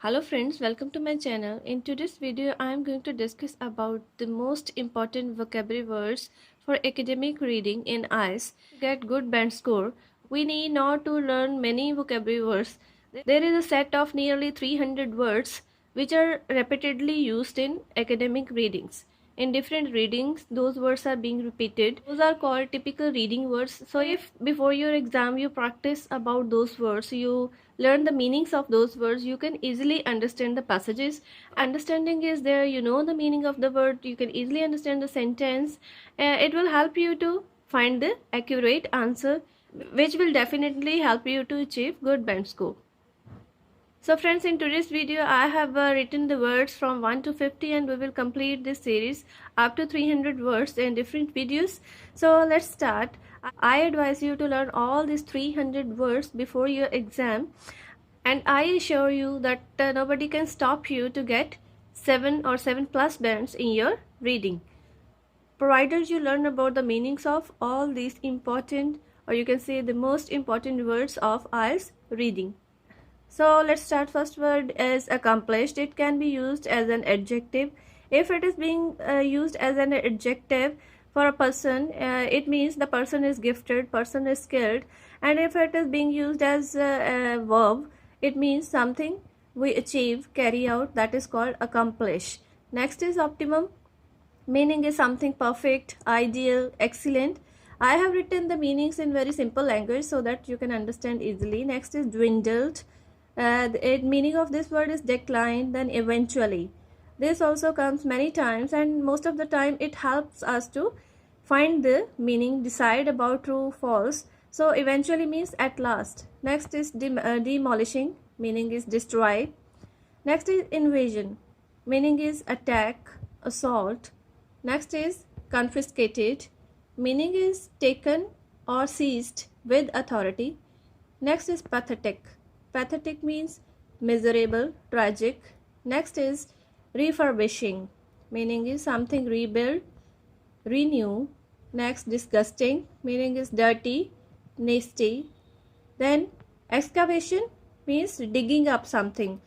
Hello friends, welcome to my channel. In today's video, I am going to discuss about the most important vocabulary words for academic reading in IELTS. To get good band score, we need not to learn many vocabulary words. There is a set of nearly 300 words which are repeatedly used in academic readings. In different readings, those words are being repeated. Those are called typical reading words. So if before your exam you practice about those words, you learn the meanings of those words, you can easily understand the passages. Understanding is there, you know the meaning of the word, you can easily understand the sentence. It will help you to find the accurate answer, which will definitely help you to achieve good band score. So friends, in today's video I have written the words from 1 to 50 and we will complete this series up to 300 words in different videos. So let's start. I advise you to learn all these 300 words before your exam, and I assure you that nobody can stop you to get 7 or 7 plus bands in your reading, provided you learn about the meanings of all these important, or you can say the most important words of IELTS reading. So let's start. First word is accomplished. It can be used as an adjective. If it is being used as an adjective for a person, it means the person is gifted, person is skilled. And if it is being used as a verb, it means something we achieve, carry out, that is called accomplish. Next is optimum. Meaning is something perfect, ideal, excellent. I have written the meanings in very simple language so that you can understand easily. Next is dwindled. The meaning of this word is decline, then eventually. This also comes many times, and most of the time it helps us to find the meaning, decide about true, false. So eventually means at last. Next is demolishing, meaning is destroy. Next is invasion, meaning is attack, assault. Next is confiscated, meaning is taken or seized with authority. Next is pathetic. Pathetic means miserable, tragic. Next is refurbishing, meaning is something rebuild, renew. Next, disgusting, meaning is dirty, nasty. Then excavation means digging up something,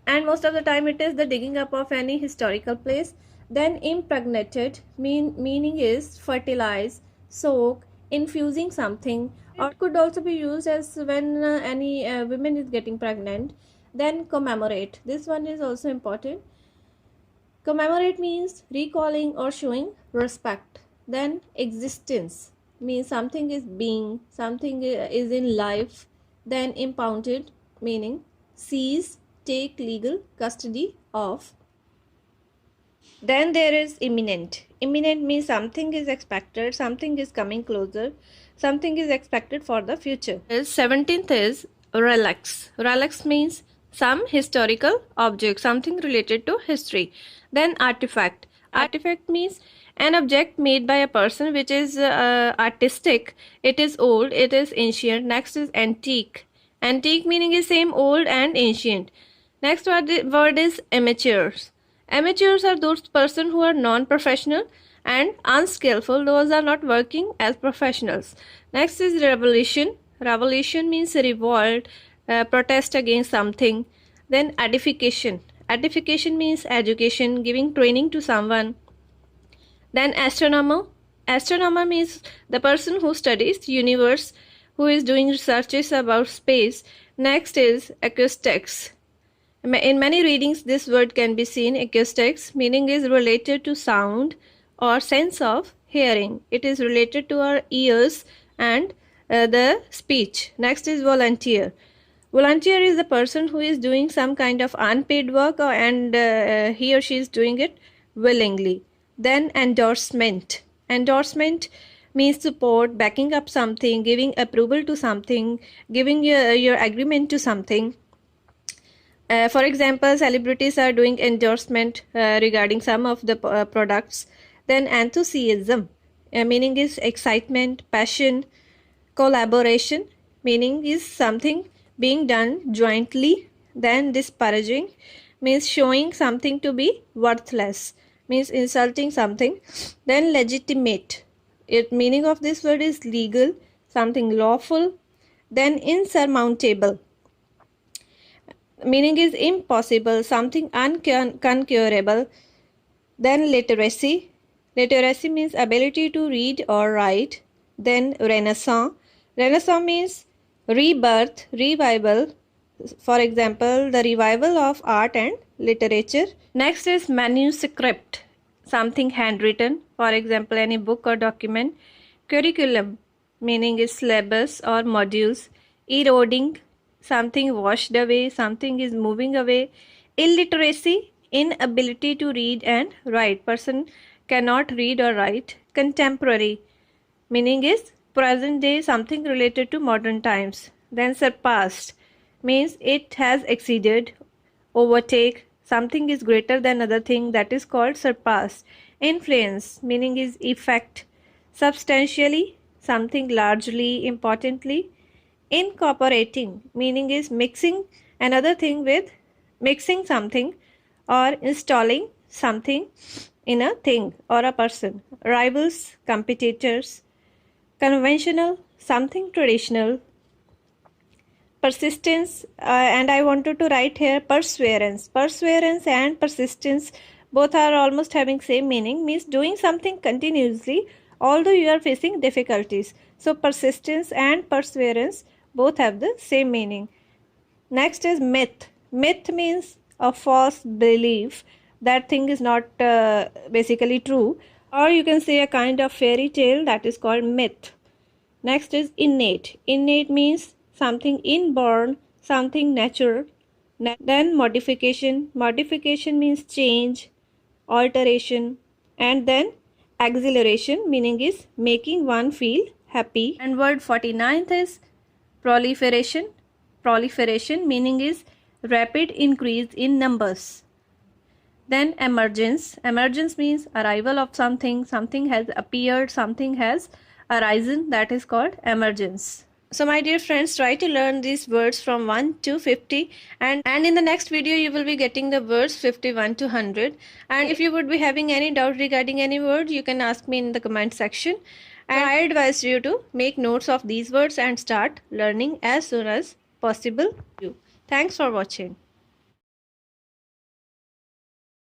and most of the time it is the digging up of any historical place. Then impregnated meaning is fertilize, soak, infusing something, or it could also be used as when any women is getting pregnant. Then commemorate, this one is also important. Commemorate means recalling or showing respect. Then existence means something is being, something is in life. Then impounded, meaning seize, take legal custody of. Then there is imminent. Imminent means something is expected, something is coming closer, something is expected for the future. 17th is relics. Relics means some historical object, something related to history. Then artifact. Artifact means an object made by a person which is artistic, it is old, it is ancient. Next is antique. Antique meaning is same old and ancient. Next word is amateurs. Amateurs are those person who are non-professional and unskillful. Those are not working as professionals. Next is revolution. Revolution means revolt, protest against something. Then edification. Edification means education, giving training to someone. Then astronomer. Astronomer means the person who studies the universe, who is doing researches about space. Next is acoustics. In many readings, this word can be seen. Acoustics meaning is related to sound or sense of hearing. It is related to our ears and the speech. Next is volunteer. Volunteer is the person who is doing some kind of unpaid work, and he or she is doing it willingly. Then endorsement. Endorsement means support, backing up something, giving approval to something, giving your agreement to something. For example, celebrities are doing endorsement regarding some of the products. Then enthusiasm, meaning is excitement, passion. Collaboration, meaning is something being done jointly. Then disparaging means showing something to be worthless, means insulting something. Then legitimate, meaning of this word is legal, something lawful. Then insurmountable. meaning is impossible, something uncurable. Then literacy. Literacy means ability to read or write. Then renaissance. Renaissance means rebirth, revival. For example, the revival of art and literature. Next is manuscript, something handwritten. For example, any book or document. Curriculum, meaning is syllabus or modules. Eroding, something washed away, something is moving away. Illiteracy, inability to read and write. Person cannot read or write. Contemporary, meaning is present day, something related to modern times. Then surpassed means it has exceeded, overtake, something is greater than other thing, that is called surpass. Influence, meaning is effect. Substantially, something largely, importantly. Incorporating, meaning is mixing another thing with, mixing something or installing something in a thing or a person. Rivals, competitors. Conventional, something traditional. Persistence, and I wanted to write here perseverance. Perseverance and persistence both are almost having same meaning, means doing something continuously although you are facing difficulties. So persistence and perseverance both have the same meaning. Next is myth. Myth means a false belief, that thing is not basically true, or you can say a kind of fairy tale, that is called myth. Next is innate. Innate means something inborn, something natural. Then modification. Modification means change, alteration. And then exhilaration, meaning is making one feel happy. And word 49th is proliferation. Proliferation meaning is rapid increase in numbers. Then emergence. Emergence means arrival of something, something has appeared, something has arisen, that is called emergence. So my dear friends, try to learn these words from 1 to 50, and in the next video you will be getting the words 51 to 100. And if you would be having any doubt regarding any word, you can ask me in the comment section, and I advise you to make notes of these words and start learning as soon as possible. Thanks for watching.